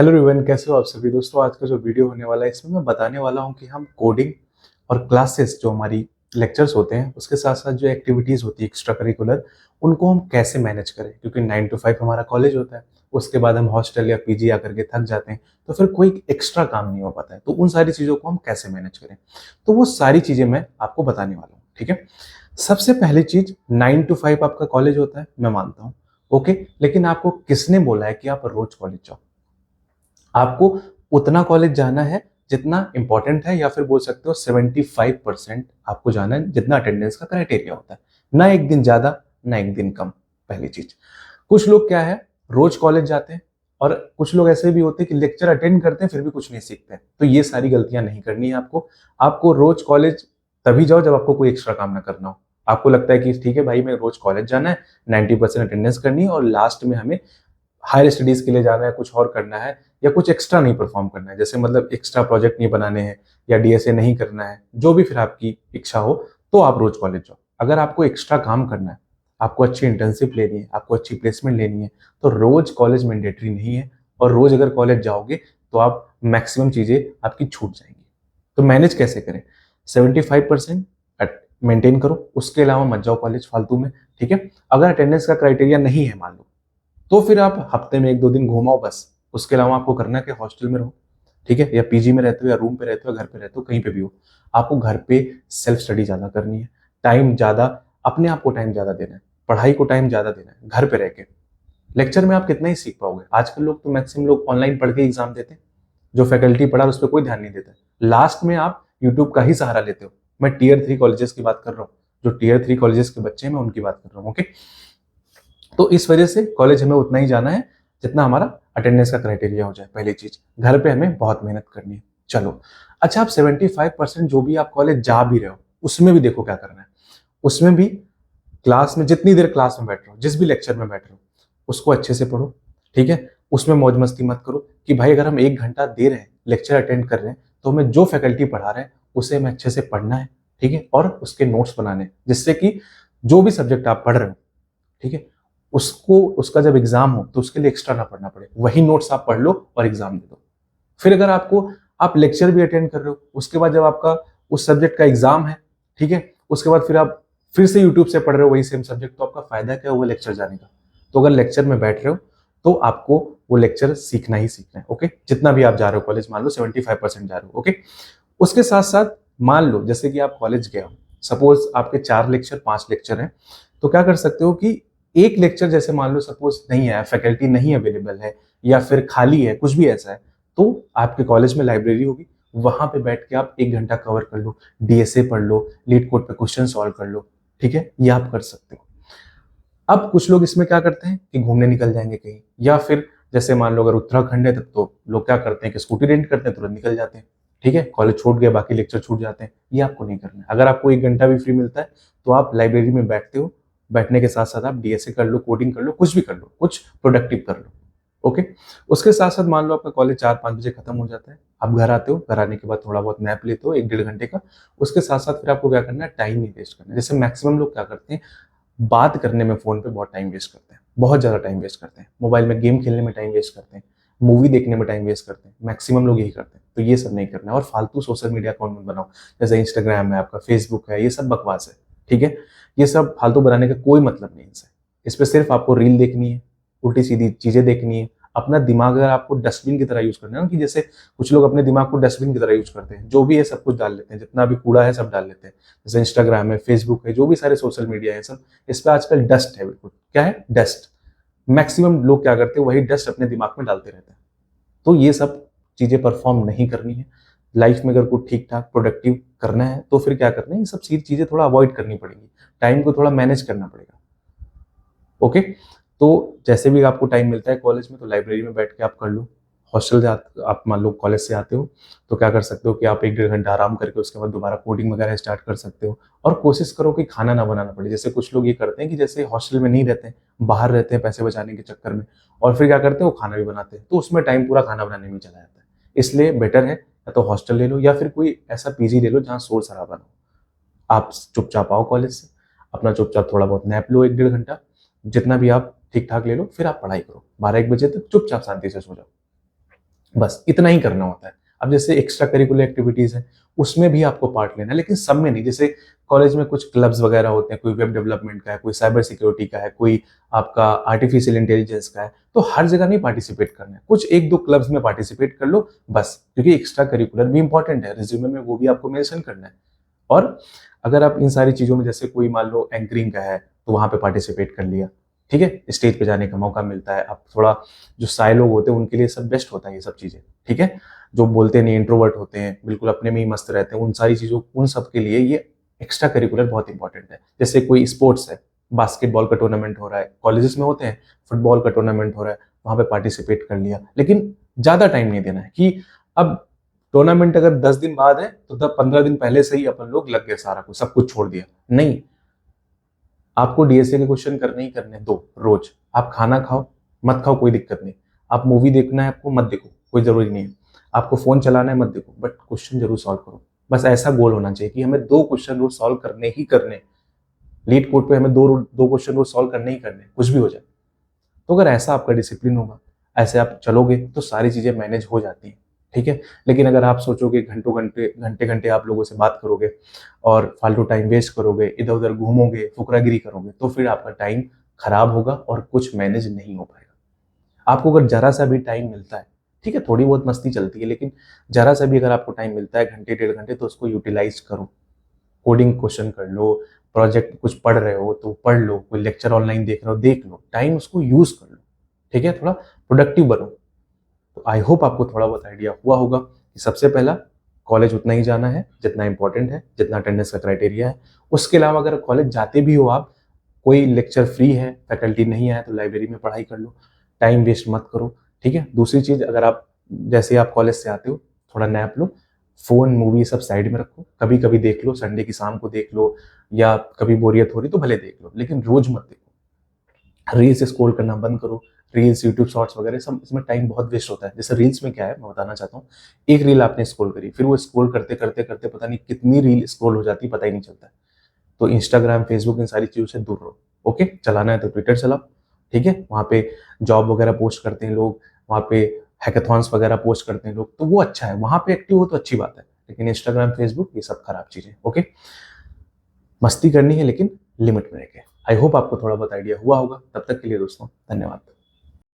Hello everyone, कैसे हो आप सभी दोस्तों। आज का जो वीडियो होने वाला है इसमें मैं बताने वाला हूं कि हम कोडिंग और क्लासेस जो हमारी लेक्चर्स होते हैं उसके साथ साथ जो एक्टिविटीज होती है एक्स्ट्रा करिकुलर, उनको हम कैसे मैनेज करें। क्योंकि 9 to 5 हमारा कॉलेज होता है, उसके बाद हम हॉस्टल या पीजी आकर के थक जाते हैं, तो फिर कोई एक्स्ट्रा काम नहीं हो पाता है। तो उन सारी चीज़ों को हम कैसे मैनेज करें, तो वो सारी चीज़ें मैं आपको बताने वाला हूँ। ठीक है, सबसे पहली चीज 9 to 5 आपका कॉलेज होता है, मैं मानता हूँ। ओके, लेकिन आपको किसने बोला है कि आप रोज कॉलेज जाओ? आपको उतना कॉलेज जाना है जितना इंपॉर्टेंट है, या फिर बोल सकते हो 75% आपको जाना है जितना अटेंडेंस का क्राइटेरिया होता है। ना एक दिन ज्यादा, ना एक दिन कम। पहली चीज, कुछ लोग क्या है, रोज कॉलेज जाते हैं, और कुछ लोग ऐसे भी होते हैं कि लेक्चर अटेंड करते हैं फिर भी कुछ नहीं सीखते हैं। तो ये सारी गलतियां नहीं करनी है आपको। आपको रोज कॉलेज तभी जाओ जब आपको कोई एक्स्ट्रा काम ना करना हो। आपको लगता है कि ठीक है भाई, मैं रोज कॉलेज जाना है, 90% अटेंडेंस करनी है, और लास्ट में हमें हायर स्टडीज के लिए जाना है, कुछ और करना है, या कुछ एक्स्ट्रा नहीं परफॉर्म करना है, जैसे मतलब एक्स्ट्रा प्रोजेक्ट नहीं बनाने हैं, या डीएसए नहीं करना है, जो भी फिर आपकी इच्छा हो, तो आप रोज कॉलेज जाओ। अगर आपको एक्स्ट्रा काम करना है, आपको अच्छी इंटर्नशिप लेनी है, आपको अच्छी प्लेसमेंट लेनी है, तो रोज कॉलेज मैंडेटरी नहीं है। और रोज अगर कॉलेज जाओगे तो आप मैक्सिमम चीजें आपकी छूट जाएंगी। तो मैनेज कैसे करें? 75% मेंटेन करो, उसके अलावा मत जाओ कॉलेज फालतू में। ठीक है, अगर अटेंडेंस का क्राइटेरिया नहीं है मान लो, तो फिर आप हफ्ते में 1-2 दिन घुमाओ बस। उसके अलावा आपको करना है कि हॉस्टल में रहो, ठीक है, या पीजी में रहते हो, या रूम पे रहते हो, घर पे रहते हो, कहीं पे भी हो, आपको घर पे सेल्फ स्टडी ज्यादा करनी है। टाइम ज्यादा, अपने आप को टाइम ज्यादा देना है, पढ़ाई को टाइम ज्यादा देना है। घर पे रह के लेक्चर में आप कितना ही सीख पाओगे? आजकल लोग तो मैक्सिमम लोग ऑनलाइन पढ़ के एग्जाम देते हैं। जो फैकल्टी पढ़ा उस पर कोई ध्यान नहीं देता। लास्ट में आप यूट्यूब का ही सहारा लेते हो। मैं टीयर 3 कॉलेजेस की बात कर रहा हूँ, जो टीयर 3 कॉलेजेस के बच्चे हैं मैं उनकी बात कर रहा हूँ। ओके, तो इस वजह से कॉलेज हमें उतना ही जाना है जितना हमारा अटेंडेंस का क्राइटेरिया हो जाए। पहली चीज, घर पे हमें बहुत मेहनत करनी है। चलो, अच्छा, आप 75% जो भी आप कॉलेज जा भी रहे हो, उसमें भी देखो क्या करना है। उसमें भी क्लास में जितनी देर क्लास में बैठ रहे हो, जिस भी लेक्चर में बैठ रहे हो, उसको अच्छे से पढ़ो। ठीक है, उसमें मौज मस्ती मत करो कि भाई अगर हम 1 घंटा दे रहे हैं, लेक्चर अटेंड कर रहे हैं, तो हमें जो फैकल्टी पढ़ा रहे हैं उसे हमें अच्छे से पढ़ना है। ठीक है, और उसके नोट्स बनाने हैं, जिससे कि जो भी सब्जेक्ट आप पढ़ रहे हो, ठीक है, उसको उसका जब एग्जाम हो तो उसके लिए एक्स्ट्रा ना पढ़ना पड़े। वही नोट्स आप पढ़ लो और एग्जाम दे दो। फिर अगर आपको, आप लेक्चर भी अटेंड कर रहे हो, उसके बाद जब आपका उस सब्जेक्ट का एग्जाम है, ठीक है, उसके बाद फिर आप फिर से यूट्यूब से पढ़ रहे हो वही सेम सब्जेक्ट, तो आपका फायदा क्या हुआ लेक्चर जाने का? तो अगर लेक्चर में बैठ रहे हो तो आपको वो लेक्चर सीखना ही सीखना है। ओके, जितना भी आप जा रहे हो कॉलेज, मान लो 75% जा रहे हो। ओके, उसके साथ साथ मान लो जैसे कि आप कॉलेज गए हो, सपोज आपके 4 लेक्चर 5 लेक्चर हैं, तो क्या कर सकते हो कि एक लेक्चर जैसे मान लो सपोज नहीं है, फैकल्टी नहीं अवेलेबल है, या फिर खाली है, कुछ भी ऐसा है, तो आपके कॉलेज में लाइब्रेरी होगी, वहां पे बैठ के आप 1 घंटा कवर कर लो, डीएसए पढ़ लो, लीड कोड पे क्वेश्चन सॉल्व कर लो। ठीक है, ये आप कर सकते हो। अब कुछ लोग इसमें क्या करते हैं कि घूमने निकल जाएंगे कहीं, या फिर जैसे मान लो अगर उत्तराखंड है तब तो लोग क्या करते हैं कि स्कूटी रेंट करते हैं, तुरंत निकल जाते हैं। ठीक है, कॉलेज छूट गया, बाकी लेक्चर छूट जाते हैं। ये आपको नहीं करना है। अगर आपको 1 घंटा भी फ्री मिलता है तो आप लाइब्रेरी में बैठते हो, बैठने के साथ साथ आप डीएसए कर लो, कोडिंग कर लो, कुछ भी कर लो, कुछ प्रोडक्टिव कर लो। ओके, उसके साथ साथ मान लो आपका कॉलेज 4-5 बजे खत्म हो जाता है, आप घर आते हो, घर आने के बाद थोड़ा बहुत नैप लेते हो 1-1.5 घंटे का। उसके साथ साथ फिर आपको क्या करना है, टाइम नहीं वेस्ट करना है। जैसे मैक्सिमम लोग क्या करते हैं, बात करने में फोन पे बहुत टाइम वेस्ट करते हैं, बहुत ज्यादा टाइम वेस्ट करते हैं, मोबाइल में गेम खेलने में टाइम वेस्ट करते हैं, मूवी देखने में टाइम वेस्ट करते हैं। मैक्सिमम लोग यही करते हैं। तो ये सब नहीं करना है, और फालतू सोशल मीडिया अकाउंट मत बनाओ। जैसे इंस्टाग्राम है, आपका फेसबुक है, ये सब बकवास है। ठीक है, ये सब फालतू बनाने का कोई मतलब नहीं है इनसे। इस पे सिर्फ आपको रील देखनी है, उल्टी सीधी चीजें देखनी है। अपना दिमाग अगर आपको डस्टबिन की तरह यूज करना है ना, कि जैसे कुछ लोग अपने दिमाग को डस्टबिन की तरह यूज करते हैं, जो भी है सब कुछ डाल लेते हैं, जितना भी कूड़ा है सब डाल लेते हैं। जैसे इंस्टाग्राम है, फेसबुक है, जो भी सारे सोशल मीडिया है, सब इस पे आजकल डस्ट है। बिल्कुल क्या है, डस्ट। मैक्सिमम लोग क्या करते हैं, वही डस्ट अपने दिमाग में डालते रहते हैं। तो ये सब चीजें परफॉर्म नहीं करनी है। लाइफ में अगर कुछ ठीक ठाक प्रोडक्टिव करना है तो फिर क्या करना है, ये सब चीजें थोड़ा अवॉइड करनी पड़ेगी। टाइम को थोड़ा मैनेज करना पड़ेगा। ओके, तो जैसे भी आपको टाइम मिलता है कॉलेज में, तो लाइब्रेरी में बैठ के आप कर लो। हॉस्टल आप मान लो कॉलेज से आते हो, तो क्या कर सकते हो कि आप 1-1.5 घंटा आराम करके उसके बाद दोबारा कोडिंग वगैरह स्टार्ट कर सकते हो। और कोशिश करो कि खाना ना बनाना पड़े। जैसे कुछ लोग ये करते हैं कि जैसे हॉस्टल में नहीं रहते हैं, बाहर रहते हैं पैसे बचाने के चक्कर में, और फिर क्या करते हैं, वो खाना भी बनाते हैं, तो उसमें टाइम पूरा खाना बनाने में चला जाता है। इसलिए बेटर है या तो हॉस्टल ले लो, या फिर कोई ऐसा पीजी ले लो जहाँ शोर शराबा ना हो। आप चुपचाप आओ कॉलेज से, अपना चुपचाप थोड़ा बहुत नैप लो 1-1.5 घंटा, जितना भी आप ठीक ठाक ले लो, फिर आप पढ़ाई करो 12-1 बजे तक, चुपचाप शांति से सो जाओ। बस इतना ही करना होता है। अब जैसे एक्स्ट्रा करिकुलर एक्टिविटीज है, उसमें भी आपको पार्ट लेना है, लेकिन सब में नहीं। जैसे कॉलेज में कुछ क्लब्स वगैरह होते हैं, कोई वेब डेवलपमेंट का है, कोई साइबर सिक्योरिटी का है, कोई आपका आर्टिफिशियल इंटेलिजेंस का है, तो हर जगह नहीं पार्टिसिपेट करना है, कुछ एक दो क्लब्स में पार्टिसिपेट कर लो बस, क्योंकि एक्स्ट्रा करिकुलर भी इंपॉर्टेंट है, रिज्यूमे में वो भी आपको मेंशन करना है। और अगर आप इन सारी चीजों में, जैसे कोई मान लो एंकरिंग का है, तो वहां पे पार्टिसिपेट कर लिया, ठीक है, स्टेज पे जाने का मौका मिलता है। अब थोड़ा जो साय लोग होते हैं उनके लिए सब बेस्ट होता है ये सब चीजें, ठीक है, जो बोलते नहीं, इंट्रोवर्ट होते हैं, बिल्कुल अपने में ही मस्त रहते हैं, उन सारी चीजों, उन सब के लिए ये एक्स्ट्रा करिकुलर बहुत इंपॉर्टेंट है। जैसे कोई स्पोर्ट्स है, बास्केटबॉल का टूर्नामेंट हो रहा है, कॉलेजेस में होते हैं, फुटबॉल का टूर्नामेंट हो रहा है, वहां पे पार्टिसिपेट कर लिया, लेकिन ज्यादा टाइम नहीं देना है कि अब टूर्नामेंट अगर 10 दिन बाद है तो तब 15 दिन पहले से ही अपन लोग लग गए, सारा कुछ सब कुछ छोड़ दिया, नहीं। आपको डीएसए के क्वेश्चन करने ही करने दो रोज। आप खाना खाओ, मत खाओ, कोई दिक्कत नहीं। आप मूवी देखना है आपको, मत देखो, कोई जरूरी नहीं है। आपको फोन चलाना है, मत देखो, बट क्वेश्चन जरूर सॉल्व करो। बस ऐसा गोल होना चाहिए कि हमें 2 क्वेश्चन रोज सॉल्व करने ही करने, लीड कोड पे हमें दो क्वेश्चन रोज सॉल्व करने ही करने, कुछ भी हो जाए। तो अगर ऐसा आपका डिसिप्लिन होगा, ऐसे आप चलोगे, तो सारी चीजें मैनेज हो जाती हैं, ठीक है। लेकिन अगर आप सोचोगे घंटों घंटे घंटे घंटे आप लोगों से बात करोगे और फालतू टाइम वेस्ट करोगे, इधर उधर घूमोगे, फुकरागिरी करोगे, तो फिर आपका टाइम खराब होगा और कुछ मैनेज नहीं हो पाएगा। आपको अगर जरा सा भी टाइम मिलता है, ठीक है, थोड़ी बहुत मस्ती चलती है, लेकिन जरा सा भी अगर आपको टाइम मिलता है, घंटे 1.5 घंटे, तो उसको यूटिलाइज करो। कोडिंग क्वेश्चन कर लो, प्रोजेक्ट कुछ पढ़ रहे हो तो पढ़ लो, कोई लेक्चर ऑनलाइन देख रहे हो देख लो, टाइम उसको यूज कर लो, ठीक है, थोड़ा प्रोडक्टिव बनो। तो आई होप आपको थोड़ा बहुत आइडिया हुआ होगा कि सबसे पहला, कॉलेज उतना ही जाना है जितना इंपॉर्टेंट है, जितना अटेंडेंस का क्राइटेरिया है। उसके अलावा अगर कॉलेज जाते भी हो आप, कोई लेक्चर फ्री है, फैकल्टी नहीं है, तो लाइब्रेरी में पढ़ाई कर लो, टाइम वेस्ट मत करो, ठीक है। दूसरी चीज, अगर आप जैसे आप कॉलेज से आते हो, थोड़ा नैप लो, फोन मूवी सब साइड में रखो, कभी कभी देख लो, संडे की शाम को देख लो, या कभी बोरियत हो रही तो भले देख लो, लेकिन रोज मत देखो। रील्स स्क्रॉल करना बंद करो, रील्स, यूट्यूब शॉर्ट्स वगैरह सब, इसमें टाइम बहुत वेस्ट होता है। जैसे रील्स में क्या है मैं बताना चाहता हूँ, एक रील आपने स्क्रॉल करी, फिर वो स्क्रॉल करते करते करते पता नहीं कितनी रील स्क्रॉल हो जाती है, पता ही नहीं चलता है। तो इंस्टाग्राम, फेसबुक, इन सारी चीजों से दूर रहो, ओके। चलाना है तो ट्विटर चलाओ, ठीक है, वहाँ पे जॉब वगैरह पोस्ट करते हैं लोग, वहाँ पे हैकाथॉन्स वगैरह पोस्ट करते हैं लोग, तो वो अच्छा है, वहाँ पे एक्टिव हो तो अच्छी बात है, लेकिन इंस्टाग्राम, फेसबुक, ये सब खराब चीजें, ओके। मस्ती करनी है लेकिन लिमिट में रह के। आई होप आपको थोड़ा बहुत आइडिया हुआ होगा। तब तक के लिए दोस्तों, धन्यवाद।